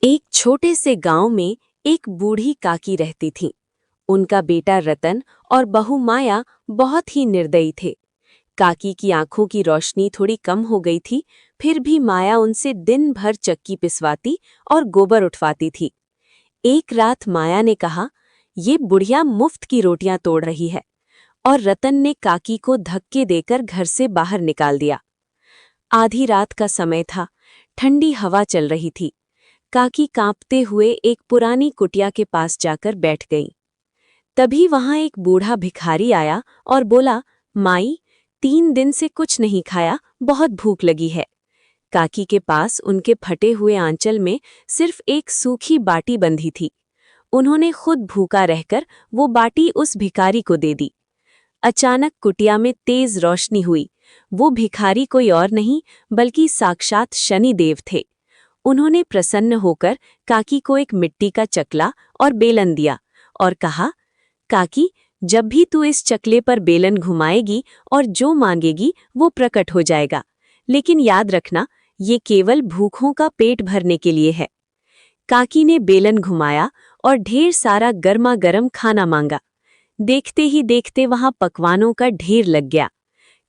एक छोटे से गांव में एक बूढ़ी काकी रहती थीं। उनका बेटा रतन और बहू माया बहुत ही निर्दयी थे। काकी की आंखों की रोशनी थोड़ी कम हो गई थी, फिर भी माया उनसे दिन भर चक्की पिसवाती और गोबर उठवाती थी। एक रात माया ने कहा, ये बुढ़िया मुफ्त की रोटियां तोड़ रही है, और रतन ने काकी को धक्के देकर घर से बाहर निकाल दिया। आधी रात का समय था, ठंडी हवा चल रही थी। काकी कांपते हुए एक पुरानी कुटिया के पास जाकर बैठ गई। तभी वहां एक बूढ़ा भिखारी आया और बोला, माई, 3 दिन से कुछ नहीं खाया, बहुत भूख लगी है। काकी के पास उनके फटे हुए आंचल में सिर्फ एक सूखी बाटी बंधी थी। उन्होंने खुद भूखा रहकर वो बाटी उस भिखारी को दे दी। अचानक कुटिया में तेज रोशनी हुई। वो भिखारी कोई और नहीं बल्कि साक्षात शनिदेव थे। उन्होंने प्रसन्न होकर काकी को एक मिट्टी का चकला और बेलन दिया और कहा, काकी, जब भी तू इस चकले पर बेलन घुमाएगी और जो मांगेगी वो प्रकट हो जाएगा, लेकिन याद रखना, ये केवल भूखों का पेट भरने के लिए है। काकी ने बेलन घुमाया और ढेर सारा गर्मा गर्म खाना मांगा। देखते ही देखते वहां पकवानों का ढेर लग गया।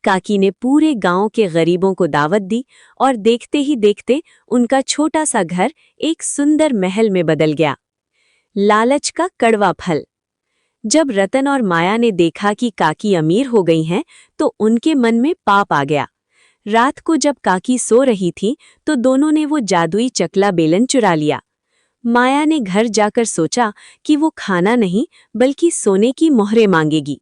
काकी ने पूरे गांव के गरीबों को दावत दी और देखते ही देखते उनका छोटा सा घर एक सुंदर महल में बदल गया। लालच का कड़वा फल। जब रतन और माया ने देखा कि काकी अमीर हो गई हैं, तो उनके मन में पाप आ गया। रात को जब काकी सो रही थी, तो दोनों ने वो जादुई चकला बेलन चुरा लिया। माया ने घर जाकर सोचा कि वो खाना नहीं बल्कि सोने की मोहरें मांगेगी।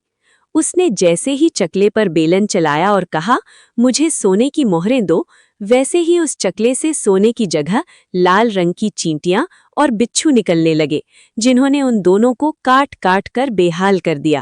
उसने जैसे ही चकले पर बेलन चलाया और कहा, मुझे सोने की मोहरें दो, वैसे ही उस चकले से सोने की जगह लाल रंग की चींटियां और बिच्छू निकलने लगे, जिन्होंने उन दोनों को काट काट कर बेहाल कर दिया।